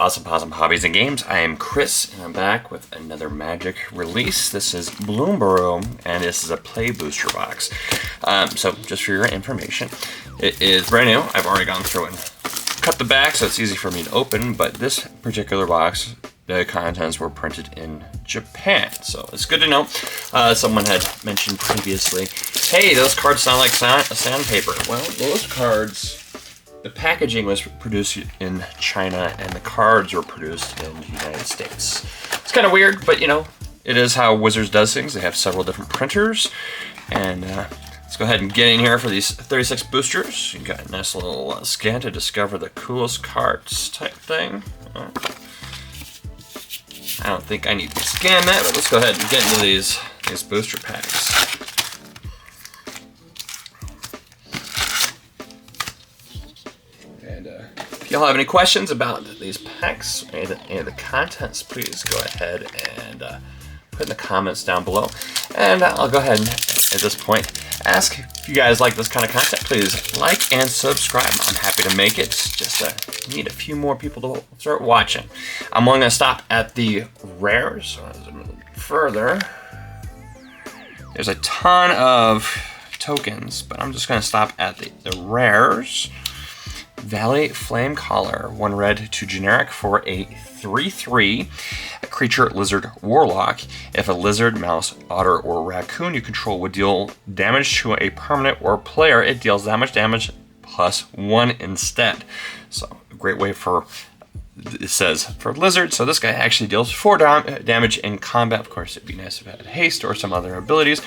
Possum Hobbies and Games. I am Chris, and I'm back with another Magic release. This is Bloomburrow, and this is a play booster box. So, just for your information, it is brand new. I've already gone through and cut the back, so it's easy for me to open, but this particular box, the contents were printed in Japan, so it's good to know. Someone had mentioned previously, hey, those cards sound like sandpaper. Well, those cards, the packaging was produced in China and the cards were produced in the United States. It's kind of weird, but you know, it is how Wizards does things. They have several different printers, and let's go ahead and get in here for these 36 boosters. You got a nice little scan to discover the coolest cards type thing. I don't think I need to scan that, but let's go ahead and get into these booster packs. And if y'all have any questions about these packs, any of the contents, please go ahead and put in the comments down below. And I'll go ahead and, at this point, ask if you guys like this kind of content. Please like and subscribe. I'm happy to make it. Just need a few more people to start watching. I'm only going to stop at the rares. So as I move further, there's a ton of tokens, but I'm just going to stop at the rares. Valley Flamecaller, 1 red, 2 generic for a 3/3 creature lizard warlock. If a lizard, mouse, otter, or raccoon you control would deal damage to a permanent or player, it deals that much damage +1 instead. So a great way for, it says for lizard, so this guy actually deals 4 damage in combat. Of course, it'd be nice if it had haste or some other abilities.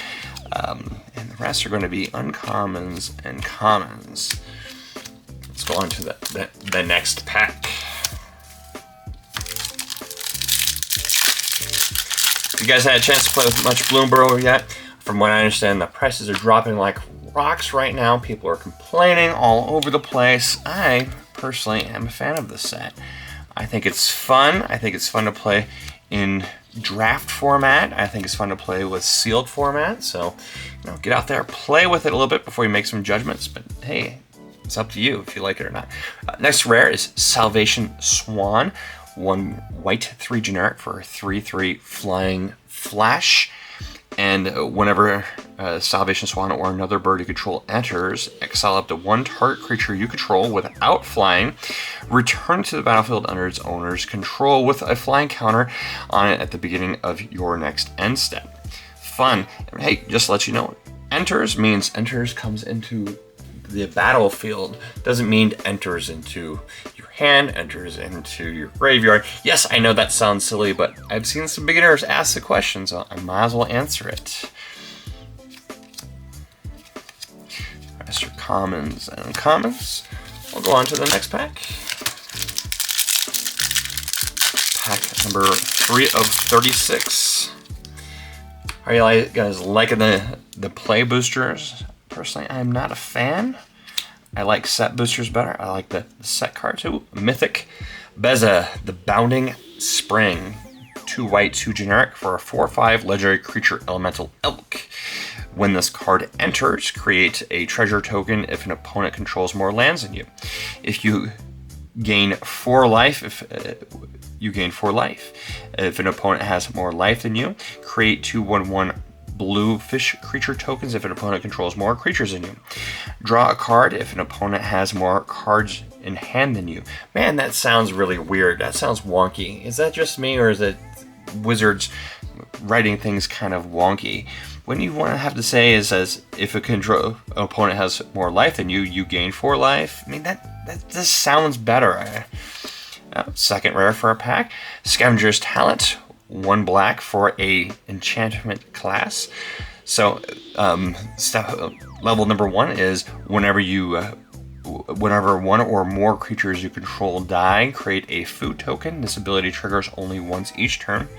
And the rest are going to be uncommons and commons. Let's go on to the next pack. If you guys had a chance to play with much Bloomburrow yet, from what I understand, the prices are dropping like rocks right now. People are complaining all over the place. I personally am a fan of this set. I think it's fun. I think it's fun to play in draft format. I think it's fun to play with sealed format. So, you know, get out there, play with it a little bit before you make some judgments. But hey, it's up to you if you like it or not. Next rare is Salvation Swan. 1 white, 3 generic for a 3/3 flying flash. And whenever Salvation Swan or another bird you control enters, exile up to 1 target creature you control without flying. Return to the battlefield under its owner's control with a flying counter on it at the beginning of your next end step. Fun. And hey, just to let you know, enters means enters comes into the battlefield. Doesn't mean enters into your hand, enters into your graveyard. Yes, I know that sounds silly, but I've seen some beginners ask the question, so I might as well answer it. Rest are commons and uncommons. We'll go on to the next pack. Pack number 3 of 36. Are you guys liking the play boosters? Personally, I'm not a fan. I like set boosters better. I like the set cards. Ooh, Mythic Beza, the Bounding Spring. 2 white, 2 generic for a 4/5 legendary creature elemental elk. When this card enters, create a treasure token if an opponent controls more lands than you. If you gain 4 life, you gain 4 life. If an opponent has more life than you, create 2/1/1 blue fish creature tokens if an opponent controls more creatures than you. Draw a card if an opponent has more cards in hand than you. Man, that sounds really weird. That sounds wonky. Is that just me, or is it Wizards writing things kind of wonky? What you want to have to say is, as if an opponent has more life than you, you gain 4 life. I mean, that just sounds better. Second rare for a pack, Scavenger's Talent. 1 black for a enchantment class. So level number 1 is whenever 1 or more creatures you control die, create a food token. This ability triggers only once each turn.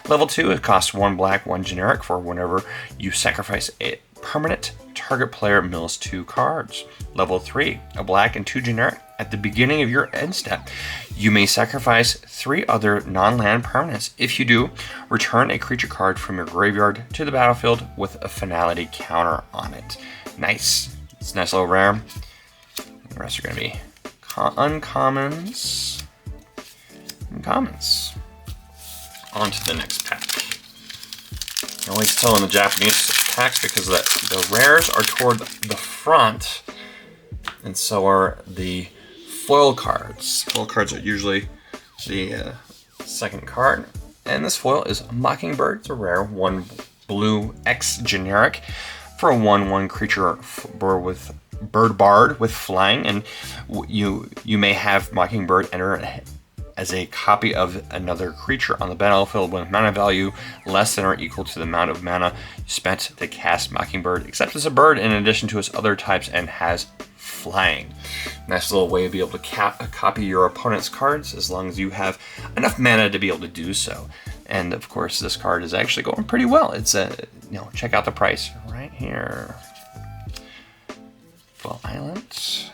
Level 2, it costs 1 black, 1 generic for whenever you sacrifice a permanent, target player mills 2 cards. Level 3, a black and 2 generic. At the beginning of your end step, you may sacrifice 3 other non-land permanents. If you do, return a creature card from your graveyard to the battlefield with a finality counter on it. Nice. It's a nice little rare. The rest are going to be uncommons and uncommons. On to the next pack. I always tell in the Japanese packs because the rares are toward the front, and so are the foil cards. Foil cards are usually the second card, and this foil is Mockingbird. It's a rare 1 blue X generic for a 1/1 creature bird bard with flying, and you may have Mockingbird enter as a copy of another creature on the battlefield with mana value less than or equal to the amount of mana spent to cast Mockingbird, except as a bird in addition to its other types, and has flying. Nice little way to be able to copy your opponent's cards as long as you have enough mana to be able to do so. And of course, this card is actually going pretty well. It's check out the price right here. Full Island.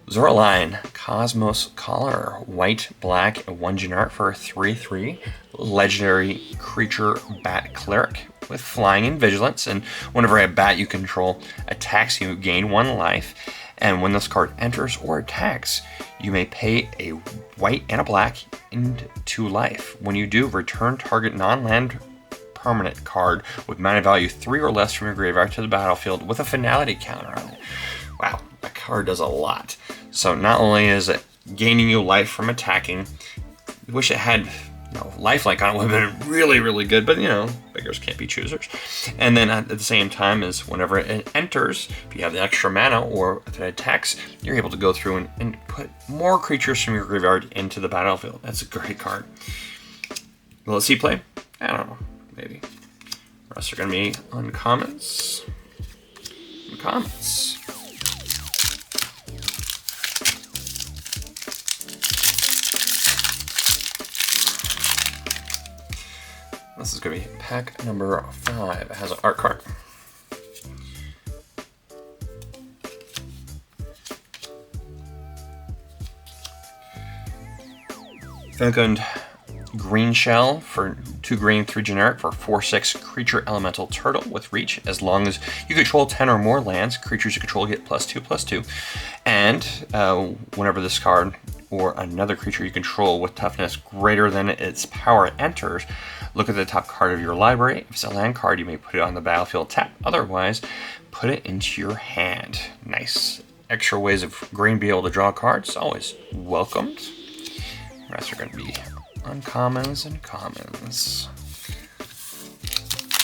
Zoraline, Cosmos Collar, white, black, 1 generic for a 3/3 legendary creature bat cleric with flying and vigilance. And whenever a bat you control attacks, you gain 1 life. And when this card enters or attacks, you may pay a white and a black and 2 life. When you do, return target non-land permanent card with mana value 3 or less from your graveyard to the battlefield with a finality counter on it. Wow, that card does a lot. So not only is it gaining you life from attacking, I wish it had lifelink on it. Would have been really, really good, but beggars can't be choosers. And then at the same time is whenever it enters, if you have the extra mana or if it attacks, you're able to go through and put more creatures from your graveyard into the battlefield. That's a great card. Will it see play? I don't know, maybe. The rest are going to be uncommons. Uncommons. This is going to be pack number 5. It has an art card. Fecund Green Shell for 2 green, 3 generic for 4/6 creature elemental turtle with reach. As long as you control 10 or more lands, creatures you control get +2/+2. And whenever this card or another creature you control with toughness greater than its power enters, look at the top card of your library. If it's a land card, you may put it on the battlefield tap. Otherwise, put it into your hand. Nice. Extra ways of green being able to draw cards, always welcomed. The rest are going to be uncommons and commons.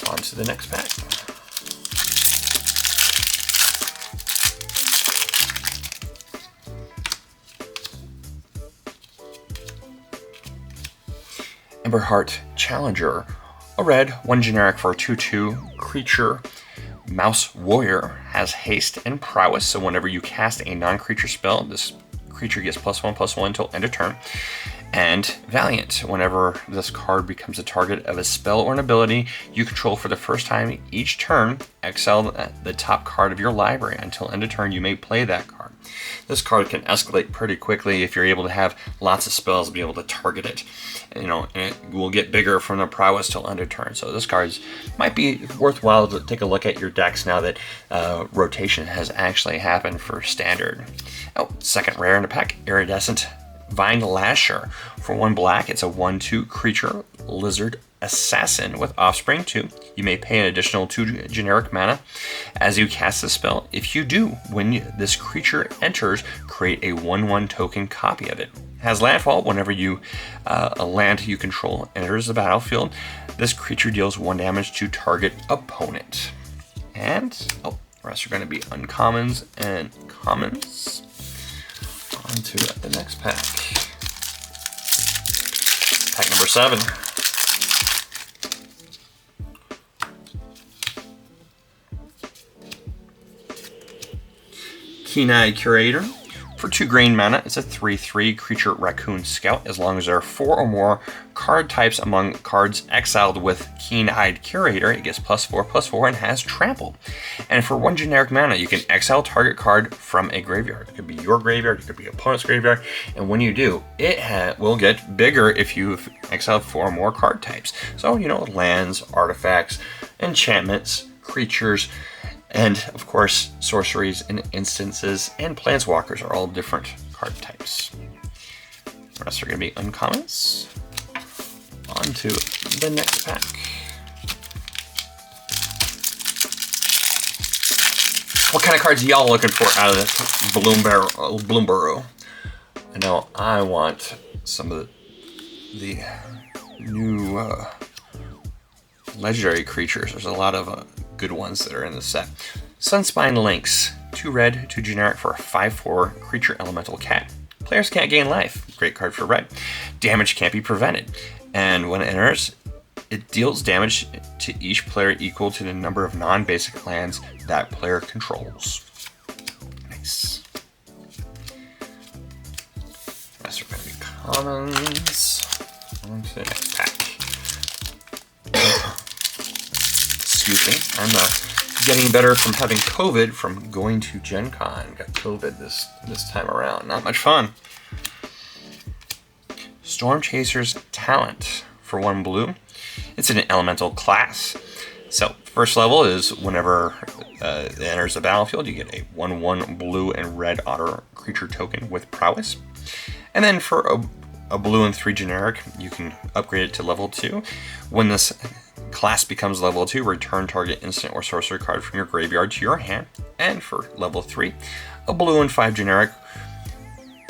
On to the next pack. Emberheart Challenger, a red, 1 generic for a 2/2 creature. Mouse Warrior has haste and prowess, so whenever you cast a non-creature spell, this creature gets +1/+1 until end of turn. And Valiant, whenever this card becomes a target of a spell or an ability you control for the first time each turn, exile the top card of your library. Until end of turn, you may play that card. This card can escalate pretty quickly if you're able to have lots of spells to be able to target it. And it will get bigger from the prowess till end of turn. So this card might be worthwhile to take a look at your decks now that rotation has actually happened for standard. Oh, second rare in the pack, Iridescent Vine Lasher. For 1 black, it's a 1/2 creature lizard assassin with offspring 2. You may pay an additional 2 generic mana as you cast the spell. If you do, when this creature enters, create a 1/1 token copy of it. It has landfall whenever a land you control enters the battlefield. This creature deals 1 damage to target opponent. And the rest are going to be uncommons and commons. On to the next pack. Pack number 7. Keen-Eyed Curator. For 2 green mana, it's a 3/3 creature raccoon scout. As long as there are 4 or more card types among cards exiled with Keen-Eyed Curator, it gets +4/+4 and has trample. And for 1 generic mana, you can exile target card from a graveyard. It could be your graveyard, it could be opponent's graveyard, and when you do, it will get bigger if you've exiled 4 or more card types. So, lands, artifacts, enchantments, creatures, and of course, sorceries and instances and planeswalkers are all different card types. The rest are going to be uncommons. On to the next pack. What kind of cards are y'all looking for out of this Bloomburrow? I know I want some of the new legendary creatures. There's a lot of good ones that are in the set. Sunspine Lynx, 2 red, 2 generic for a 5/4 creature elemental cat. Players can't gain life. Great card for red. Damage can't be prevented. And when it enters, it deals damage to each player equal to the number of non-basic lands that player controls. Nice. Rest are going to be commons. On to the next pack. Excuse me. I'm getting better from having COVID from going to Gen Con. Got COVID this time around. Not much fun. Storm Chaser's Talent for 1 blue. It's an elemental class. So first level is whenever it enters the battlefield, you get a 1/1 blue and red otter creature token with prowess. And then for a blue and 3 generic, you can upgrade it to level 2. When this class becomes level 2, return target instant or sorcery card from your graveyard to your hand. And for level 3, a blue and 5 generic,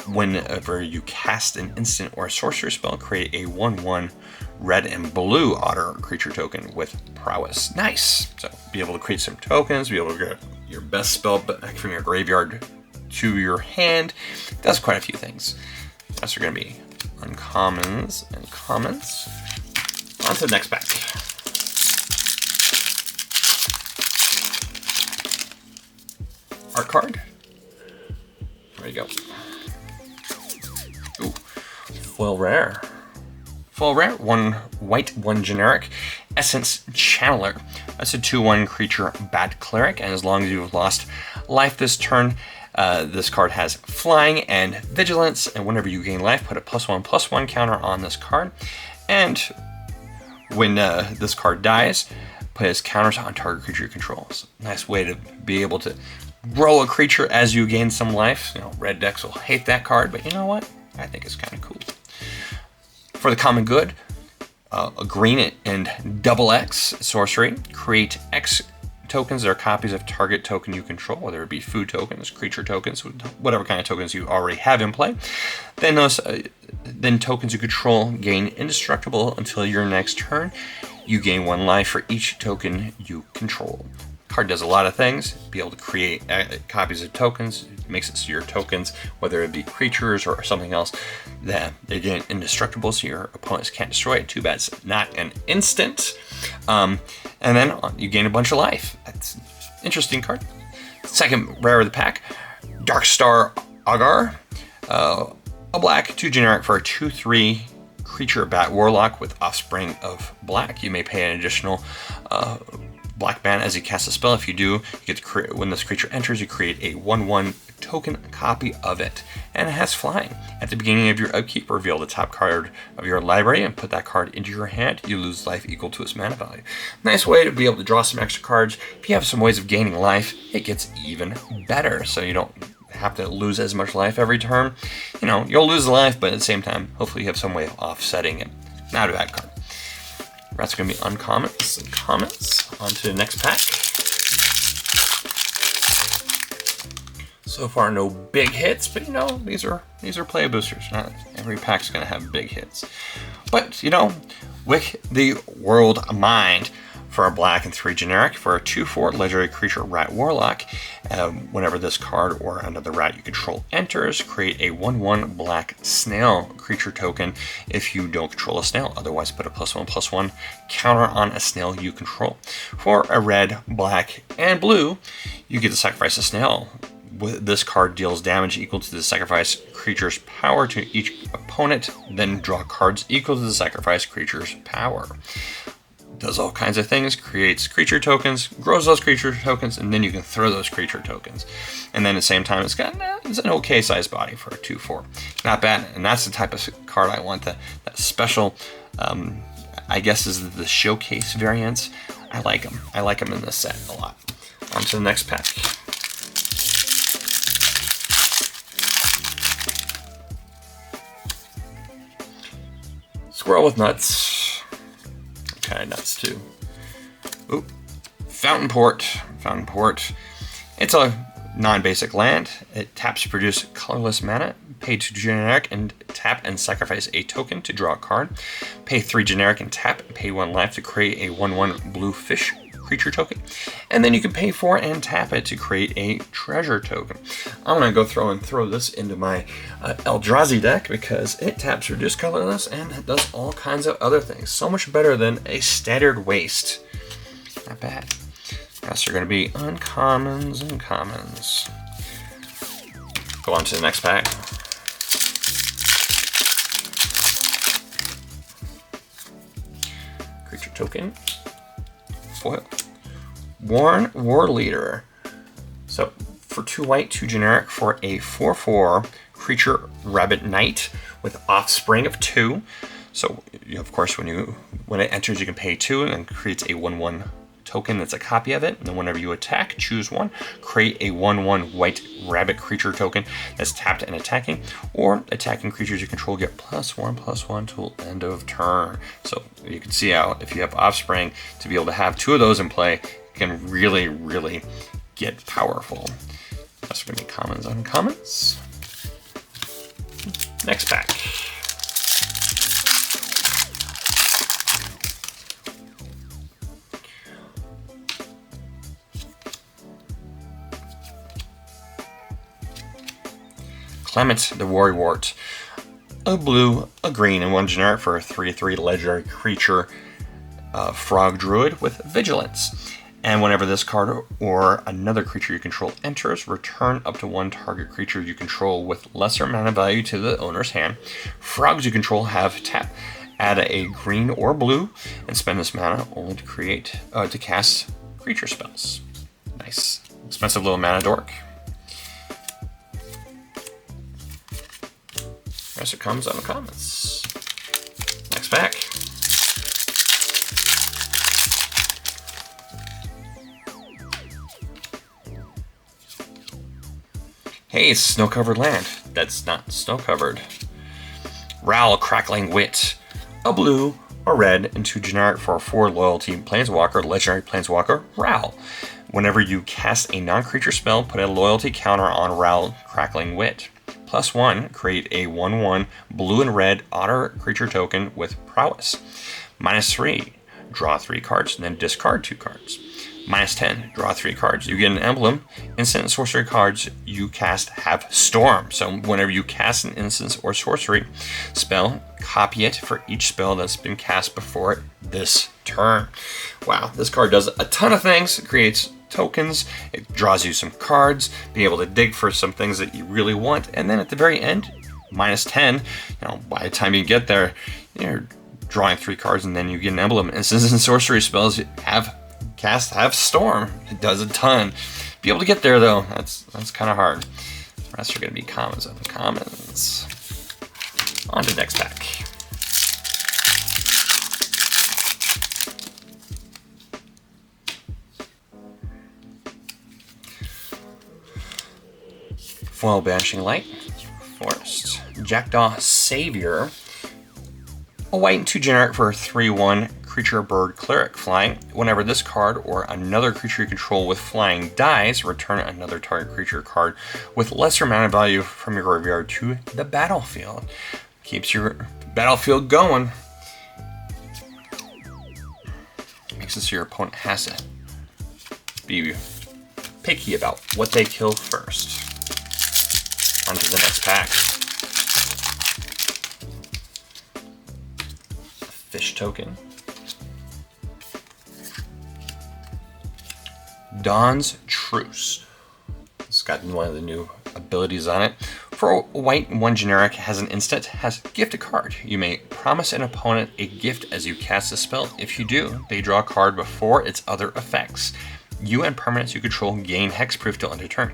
whenever you cast an instant or a sorcery spell, create a 1/1 red and blue otter creature token with prowess. Nice! So be able to create some tokens, be able to get your best spell back from your graveyard to your hand. Does quite a few things. Those are going to be uncommons and commons. On to the next pack. Art card. There you go. Ooh, foil rare. Foil rare, 1 white, 1 generic. Essence Channeler. That's a 2/1 creature bat cleric, and as long as you've lost life this turn, this card has flying and vigilance, and whenever you gain life, put a +1/+1 counter on this card. And when this card dies, put its counters on target creature you control. Nice way to be able to grow a creature as you gain some life. You know, red decks will hate that card, but you know what? I think it's kind of cool. For the common good, a green and XX sorcery. Create X tokens that are copies of target token you control, whether it be food tokens, creature tokens, whatever kind of tokens you already have in play. Then then tokens you control gain indestructible until your next turn. You gain 1 life for each token you control. Card does a lot of things. Be able to create copies of tokens. It makes it so your tokens, whether it be creatures or something else, that they gain indestructible, so your opponents can't destroy it. Too bad it's not an instant. And then you gain a bunch of life. That's an interesting card. Second rare of the pack, Darkstar Augur. A black, 2 generic for a 2/3 creature bat warlock with offspring of black. You may pay an additional black mana as you cast a spell. If you do, you get to create, when this creature enters, you create a 1/1 token copy of it, and it has flying. At the beginning of your upkeep, reveal the top card of your library and put that card into your hand. You lose life equal to its mana value. Nice way to be able to draw some extra cards. If you have some ways of gaining life, it gets even better, so you don't have to lose as much life every turn. You know, you'll lose life, but at the same time, hopefully you have some way of offsetting it. Not a bad card. That's going to be uncommons and commons. On to the next pack. So far, no big hits, but you know, these are play boosters. Not every pack's going to have big hits. But you know, Wick the World Mind for a black and 3 generic for a 2/4 legendary creature rat warlock. Whenever this card or another rat you control enters, create a 1/1 black snail creature token if you don't control a snail. Otherwise, put a +1/+1 counter on a snail you control. For a red, black, and blue, you get to sacrifice a snail. This card deals damage equal to the sacrifice creature's power to each opponent, then draw cards equal to the sacrifice creature's power. Does all kinds of things, creates creature tokens, grows those creature tokens, and then you can throw those creature tokens. And then at the same time, it's an okay sized body for a 2/4. Not bad, and that's the type of card I want, that special, I guess is the showcase variants. I like them. I like them in this set a lot. On to the next pack. Squirrel with nuts. Kind of nuts too. Ooh. Fountain Port. Fountain Port. It's a non-basic land. It taps to produce colorless mana. Pay 2 generic and tap and sacrifice a token to draw a card. Pay 3 generic and tap and pay 1 life to create a 1/1 blue fish creature token. And then you can pay 4 and tap it to create a treasure token. I'm going to go throw this into my Eldrazi deck because it taps reduce colorless and it does all kinds of other things. So much better than a standard waste. Not bad. Rest are going to be uncommons and commons. Go on to the next pack. Creature token. Foil. Worn War Leader. So for 2 white, 2 generic for a 4/4 creature rabbit knight with offspring of 2. So of course when it enters you can pay 2 and creates a 1/1 token that's a copy of it. And then whenever you attack, choose 1, create a 1/1 white rabbit creature token that's tapped and attacking, or attacking creatures you control get +1/+1 till end of turn. So you can see how if you have offspring, to be able to have 2 of those in play can really, really get powerful. That's going to be commons, uncommons. Next pack. Clement the Worrywart. A blue, a green, and 1 generic for a 3/3 legendary creature frog druid with vigilance. And whenever this card or another creature you control enters, return up to 1 target creature you control with lesser mana value to the owner's hand. Frogs you control have tap. Add a green or blue and spend this mana only to cast creature spells. Nice. Expensive little mana dork. Rest of comes on the comments. Next pack. Hey, snow-covered land. That's not snow-covered. Ral Crackling Wit. A blue, a red, and 2 generic for a 4 loyalty planeswalker, legendary planeswalker, Ral. Whenever you cast a non-creature spell, put a loyalty counter on Ral Crackling Wit. +1, create a 1/1 blue and red otter creature token with prowess. -3, draw 3 cards and then discard 2 cards. -10, draw 3 cards. You get an emblem. Instant and sorcery cards you cast have storm. So whenever you cast an instant or sorcery spell, copy it for each spell that's been cast before it this turn. Wow, this card does a ton of things. It creates tokens, it draws you some cards, be able to dig for some things that you really want, and then at the very end, -10, by the time you get there, you're drawing 3 cards and then you get an emblem. Instants and sorcery spells have storm. It does a ton. Be able to get there though, that's kind of hard. The rest are going to be commons and uncommons. On to the next pack. Foil Banishing Light, Forest, Jackdaw Savior, a white and 2 generic for a 3/1 creature bird cleric flying. Whenever this card or another creature you control with flying dies, return another target creature card with lesser mana value from your graveyard to the battlefield. Keeps your battlefield going. Makes it so your opponent has to be picky about what they kill first. On to the next pack. Fish token. Dawn's Truce. It's got one of the new abilities on it. For a white and 1 generic, has an instant, has gift a card. You may promise an opponent a gift as you cast a spell. If you do, they draw a card before its other effects. You and permanents you control gain hexproof till end of turn.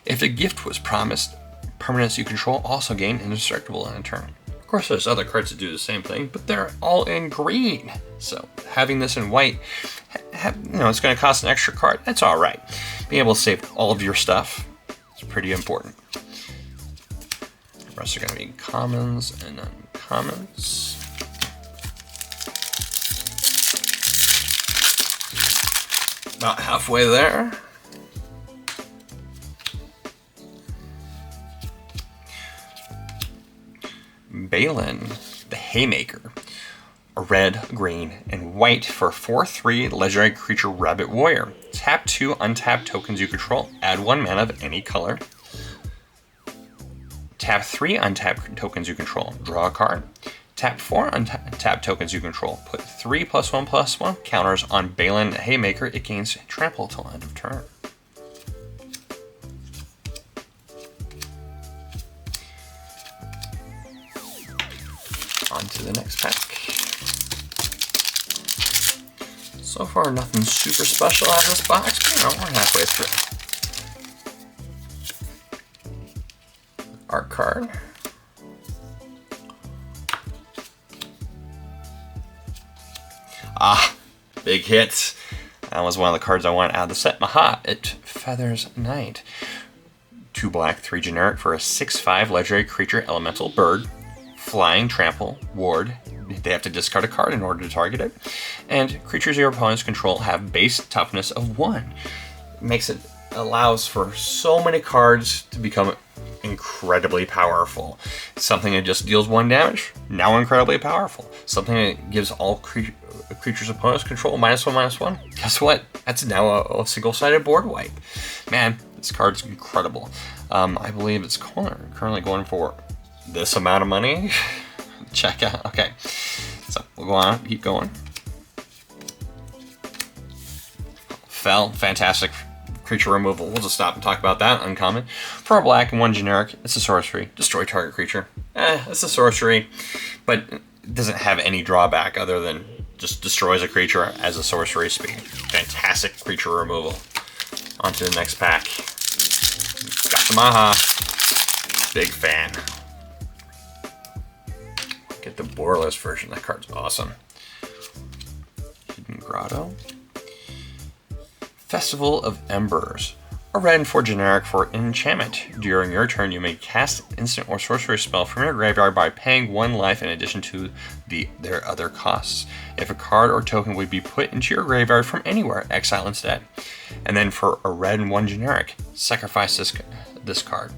If a gift was promised, permanents you control also gain indestructible end of turn. Of course, there's other cards that do the same thing, but they're all in green. So having this in white, it's going to cost an extra card. That's all right. Being able to save all of your stuff is pretty important. The rest are going to be commons and uncommons. About halfway there. Balin, the Haymaker. A red, green, and white for 4/3 legendary creature Rabbit Warrior. Tap 2 untap tokens you control. Add 1 mana of any color. Tap 3 untap tokens you control. Draw a card. Tap 4 untap tokens you control. Put 3 +1/+1 counters on Balin the Haymaker. It gains trample till end of turn. On to the next pack. So far, nothing super special out of this box, but you know, we're halfway through. Art card. Ah, big hit. That was one of the cards I wanted out of the set. Maha, it Feathers Knight. 2 black, 3 generic for a 6/5 legendary creature elemental bird. Flying, trample, ward. They have to discard a card in order to target it. And creatures your opponents control have base toughness of 1. Allows for so many cards to become incredibly powerful. Something that just deals 1 damage, now incredibly powerful. Something that gives all creatures opponents control -1/-1. Guess what? That's now a single-sided board wipe. Man, this card's incredible. I believe it's currently going for this amount of money. Check out. Okay, so we'll go on, keep going. Fell, fantastic creature removal. We'll just stop and talk about that. Uncommon. For a black and 1 generic, it's a sorcery. Destroy target creature. It's a sorcery, but it doesn't have any drawback other than just destroys a creature as a sorcery speed. Fantastic creature removal. On to the next pack. Got the Maha. Big fan. Get the borderless version. That card's awesome. Hidden Grotto. Festival of Embers. A red and 4 generic for enchantment. During your turn, you may cast an instant or sorcery spell from your graveyard by paying 1 life in addition to their other costs. If a card or token would be put into your graveyard from anywhere, exile instead. And then for a red and 1 generic, sacrifice this card.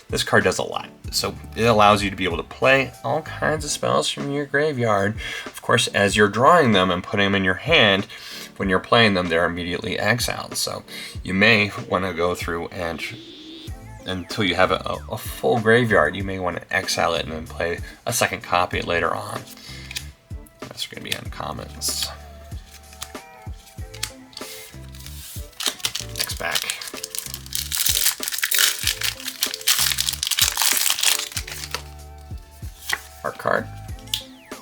This card does a lot. So it allows you to be able to play all kinds of spells from your graveyard. Of course, as you're drawing them and putting them in your hand, when you're playing them, they're immediately exiled. So you may want to go through and until you have a full graveyard, you may want to exile it and then play a second copy later on. That's going to be uncommons. Next pack. Art card.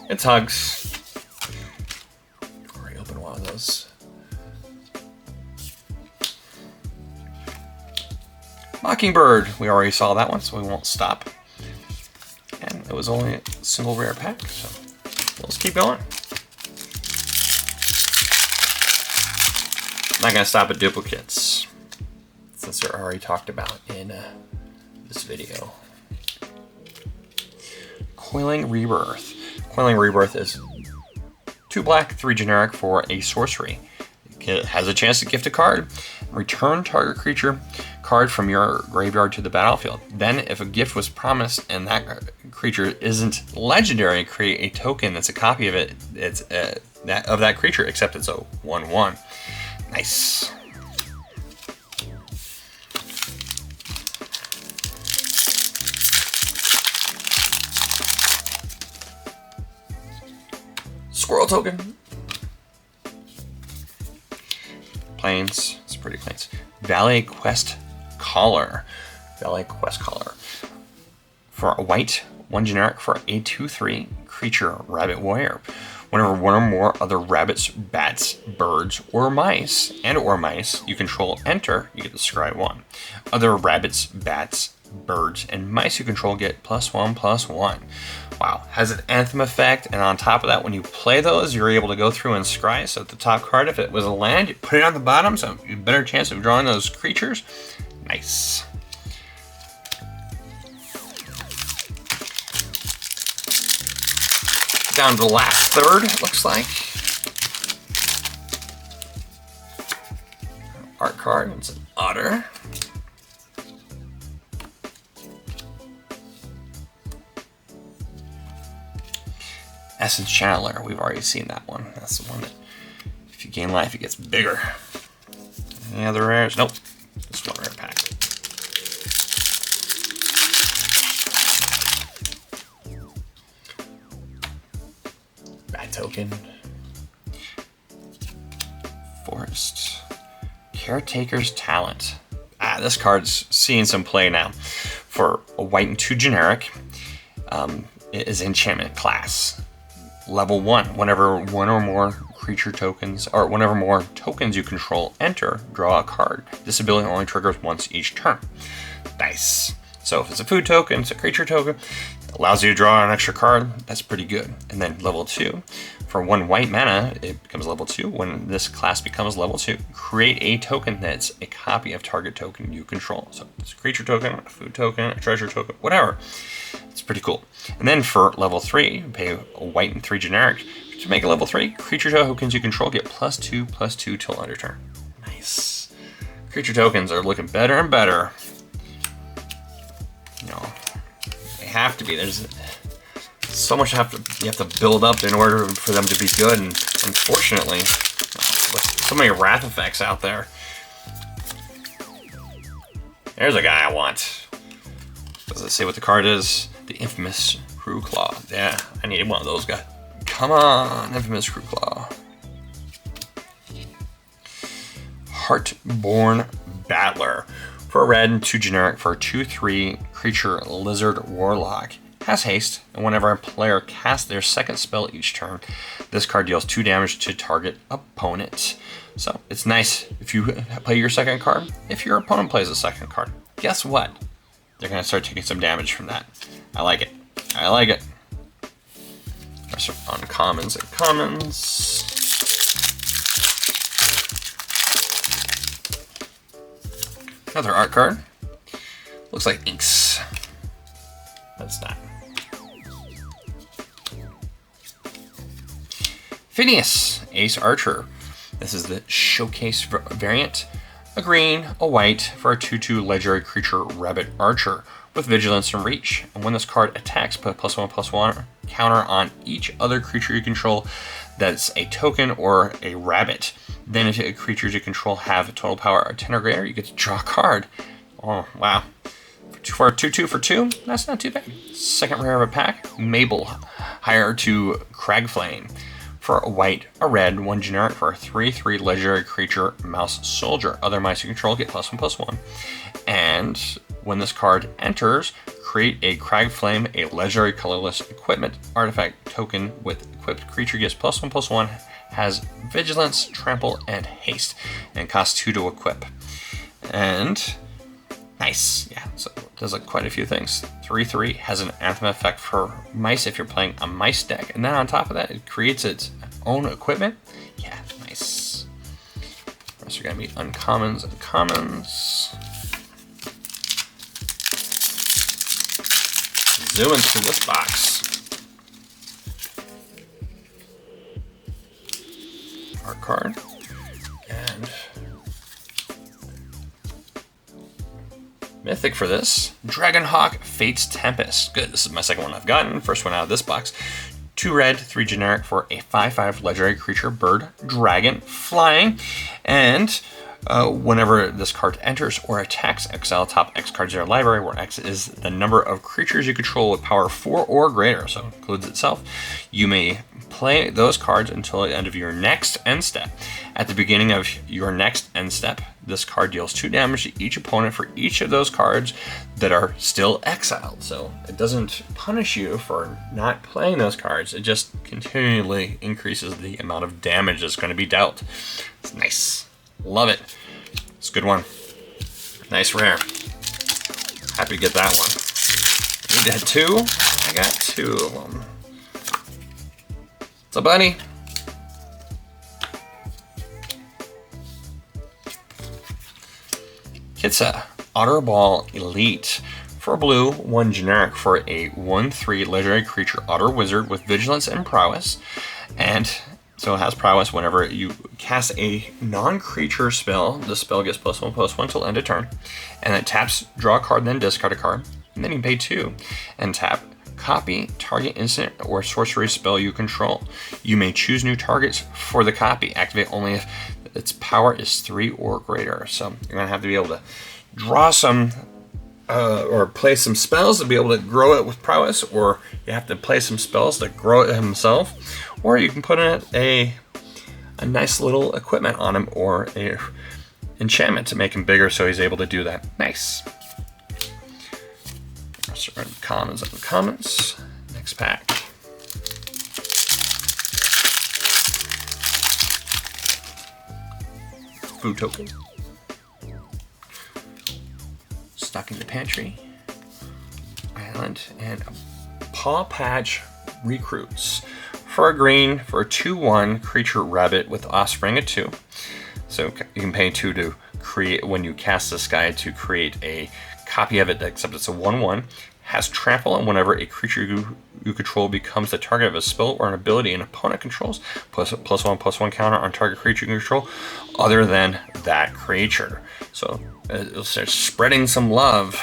It's Hugs. Already opened one of those. Mockingbird. We already saw that one, so we won't stop. And it was only a single rare pack, so let's keep going. I'm not going to stop at duplicates, since they're already talked about in this video. Coiling Rebirth. Coiling Rebirth is 2 black, 3 generic for a sorcery. It has a chance to gift a card. Return target creature card from your graveyard to the battlefield. Then, if a gift was promised and that creature isn't legendary, create a token that's a copy of it. It's of that creature, except it's a 1/1. Nice. Squirrel token. Plains. It's pretty plains. Valley Quest Caller. Valley Quest Caller. For a white, 1 generic for a 2/3 creature Rabbit Warrior. Whenever one or more other rabbits, bats, birds, or mice you control enter, you get to scry 1. Other rabbits, bats, birds, and mice you control get +1/+1. Wow, has an anthem effect, and on top of that, when you play those, you're able to go through and scry. So at the top card, if it was a land, you put it on the bottom, so you have a better chance of drawing those creatures. Nice. Down to the last third, it looks like. art card. It's an otter. Essence Channeler, we've already seen that one. That's the one that, if you gain life, it gets bigger. Any other rares? Nope. Just one rare pack. Bad token. Forest. Caretaker's Talent. This card's seeing some play now. For a white and 2 generic, it is enchantment class. Level 1, whenever one or more creature tokens, or whenever more tokens you control enter, draw a card. This ability only triggers once each turn. Nice. So if it's a food token, it's a creature token, allows you to draw an extra card, that's pretty good. And then level 2, for 1 white mana, it becomes level 2. When this class becomes level 2, create a token that's a copy of target token you control. So it's a creature token, a food token, a treasure token, whatever. It's pretty cool. And then for level 3, you pay a white and 3 generic. To make a level 3, creature tokens you control get +2/+2 till end of turn. Nice. Creature tokens are looking better and better. You know, they have to be. There's so much you have to build up in order for them to be good, and unfortunately, with so many wrath effects out there. There's a guy I want. Does it say what the card is? The infamous Crew Claw. Yeah, I need one of those guys. Come on, infamous Crew Claw. Heartborn Battler. For a red and 2 generic for a 2/3 creature lizard warlock. Has haste, and whenever a player casts their second spell each turn, this card deals 2 damage to target opponent. So it's nice if you play your second card. If your opponent plays a second card, guess what? They're going to start taking some damage from that. I like it. I like it. There's some uncommons and commons. Another art card. Looks like inks. That's not. Phineas, Ace Archer. This is the showcase variant. A green, a white for a 2/2 legendary creature rabbit archer with vigilance and reach. And when this card attacks, put +1/+1 counter on each other creature you control that's a token or a rabbit. Then if creatures you control have a total power of 10 or greater, you get to draw a card. Oh, wow. For a 2/2 for 2, that's not too bad. Second rare of a pack, Mabel, hire to Cragflame. For a white, a red, 1 generic for a 3/3 legendary creature, Mouse Soldier. Other mice you control get +1/+1. And when this card enters, create a Cragflame, a legendary colorless equipment artifact token with equipped creature gets +1/+1, has vigilance, trample, and haste, and costs 2 to equip. And nice, yeah, so it does like quite a few things. 3/3 has an anthem effect for mice if you're playing a mice deck, and then on top of that, it creates its own equipment. Yeah, nice. The rest are gonna be uncommons and commons. Zooming through this box. Art card and mythic for this. Dragonhawk Fate's Tempest. Good, this is my second one I've gotten. First one out of this box. 2 red, 3 generic for a 5/5 legendary creature, bird, dragon, flying. And whenever this card enters or attacks, exile top X cards in your library, where X is the number of creatures you control with power 4 or greater, so it includes itself. You may play those cards until the end of your next end step. At the beginning of your next end step, this card deals 2 damage to each opponent for each of those cards that are still exiled. So it doesn't punish you for not playing those cards. It just continually increases the amount of damage that's going to be dealt. It's nice. Love it. It's a good one. Nice rare. Happy to get that one. You did 2? I got 2 of them. What's up, buddy? Kitsa, Otter Ball Elite. For blue, 1 generic for a 1/3 legendary creature, Otter Wizard with vigilance and prowess. And So it has prowess. Whenever you cast a non-creature spell, the spell gets +1/+1 till end of turn. And it taps, draw a card, then discard a card. And then you pay 2 and tap. Copy target instant or sorcery spell you control. You may choose new targets for the copy. Activate only if its power is 3 or greater. So you're going to have to be able to draw some or play some spells to be able to grow it with prowess, or you have to play some spells to grow it himself, or you can put in a nice little equipment on him or a enchantment to make him bigger so he's able to do that. Nice. Commons and commons. Next pack. Food token. Stocking the pantry. Island and Paw Patch recruits. For a green, for a 2/1 creature rabbit with offspring of 2. So you can pay 2 to create, when you cast this guy, to create a copy of it, except it's a 1/1. Has trample, and whenever a creature you control becomes the target of a spell or an ability an opponent controls, +1/+1 counter on target creature you control other than that creature. So it'll start spreading some love.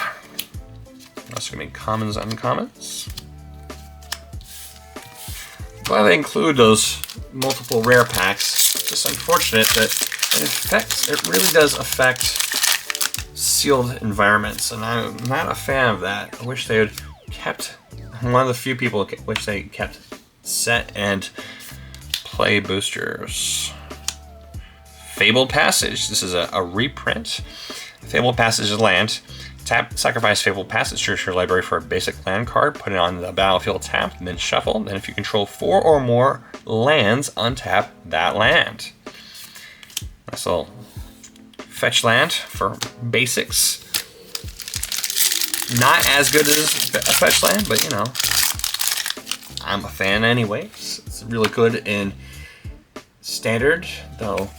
That's going to be commons, uncommons. Glad they include those multiple rare packs. It's just unfortunate that it really does affect sealed environments, and I'm not a fan of that. I wish they had kept, I'm one of the few people who wish they kept set and play boosters. Fabled Passage. This is a reprint. Fabled Passage is land. Tap, sacrifice Fabled Passage to your library for a basic land card. Put it on the battlefield tapped, then shuffle. Then if you control 4 or more lands, untap that land. Nice little fetch land for basics. Not as good as a fetch land, but you know, I'm a fan anyways. It's really good in standard, though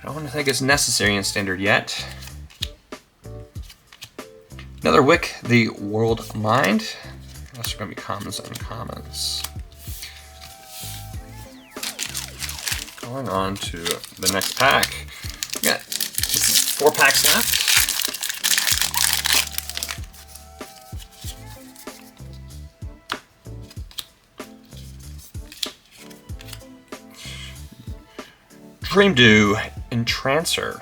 I don't think it's necessary in standard yet. Another Wick, the World Mind. Those are going to be commons and uncommons. Going on to the next pack. We got 4 packs left. Dream Dew Entrancer.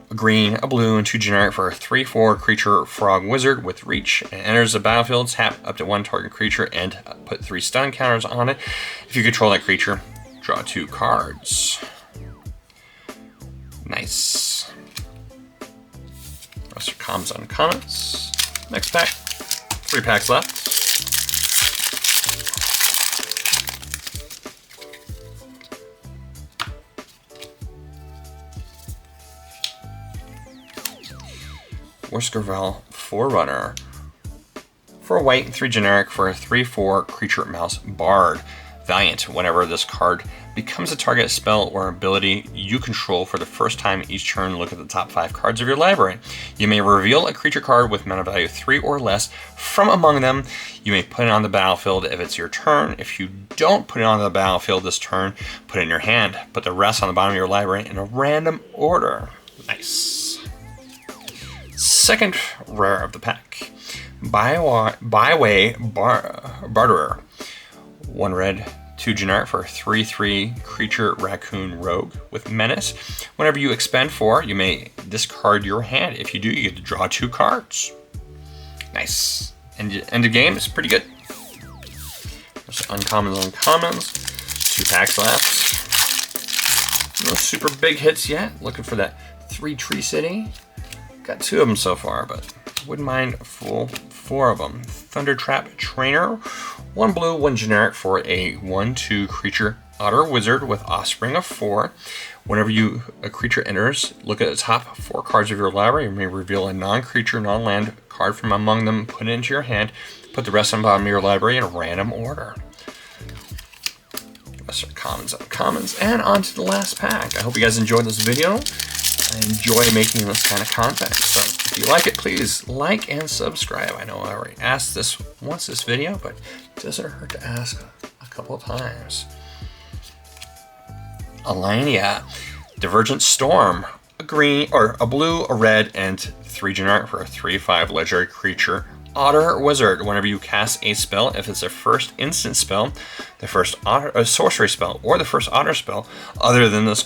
A green, a blue, and 2 generic for a 3/4 creature frog wizard with reach. It enters the battlefield, tap up to 1 target creature and put 3 stun counters on it. If you control that creature, draw 2 cards. Nice. Rest are commons, uncommons. Next pack. 3 packs left. Whiskerville Forerunner. For a white and 3 generic for a 3/4 creature mouse bard. Valiant. Whenever this card becomes a target spell or ability you control for the first time each turn, look at the top 5 cards of your library. You may reveal a creature card with mana value 3 or less from among them. You may put it on the battlefield if it's your turn. If you don't put it on the battlefield this turn, put it in your hand. Put the rest on the bottom of your library in a random order. Nice. Second rare of the pack. Byway Barterer. 1 red, 2 generic for a 3/3 creature raccoon rogue with menace. Whenever you expend 4, you may discard your hand. If you do, you get to draw 2 cards. Nice. End of game is pretty good. There's uncommons, uncommons. 2 packs left. No super big hits yet. Looking for that 3 Tree City. Got 2 of them so far, but wouldn't mind a full 4 of them. Thundertrap Trainer. 1 blue, 1 generic for a 1/2 creature otter wizard with offspring of 4. Whenever a creature enters, look at the top 4 cards of your library. You may reveal a non-creature, non-land card from among them, put it into your hand, put the rest on the bottom of your library in a random order. That's our commons, uncommons, and on to the last pack. I hope you guys enjoyed this video. I enjoy making this kind of content, so if you like it, please like and subscribe. I know I already asked this once this video, but it doesn't hurt to ask a couple of times. Alania, Divergent Storm, a green or a blue, a red, and 3 generic for a 3/5 legendary creature. Otter Wizard. Whenever you cast a spell, if it's a first instant spell, the first otter, sorcery spell, or the first otter spell, other than this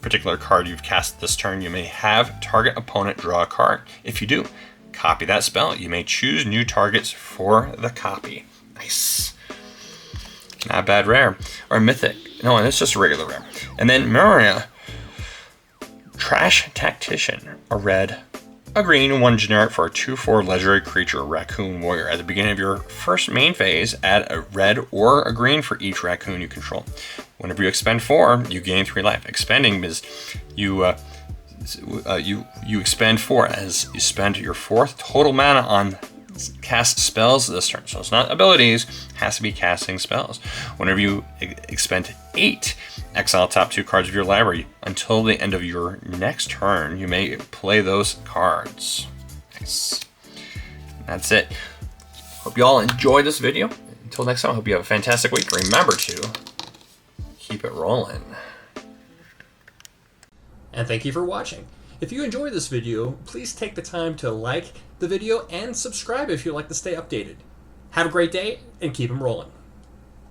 particular card you've cast this turn, you may have target opponent draw a card. If you do, copy that spell. You may choose new targets for the copy. Nice. Not bad rare. Or mythic. No, it's just a regular rare. And then Maria, Trash Tactician, a red, a green, 1 generic for a 2/4 legendary creature, Raccoon Warrior. At the beginning of your first main phase, add a red or a green for each raccoon you control. Whenever you expend 4, you gain 3 life. Expending is you expend 4 as you spend your 4th total mana on cast spells this turn. So it's not abilities, it has to be casting spells. Whenever you expend 8, exile top 2 cards of your library. Until the end of your next turn, you may play those cards. Nice. That's it. Hope you all enjoyed this video. Until next time, I hope you have a fantastic week. Remember to keep it rolling. And thank you for watching. If you enjoyed this video, please take the time to like the video and subscribe if you'd like to stay updated. Have a great day and keep them rolling.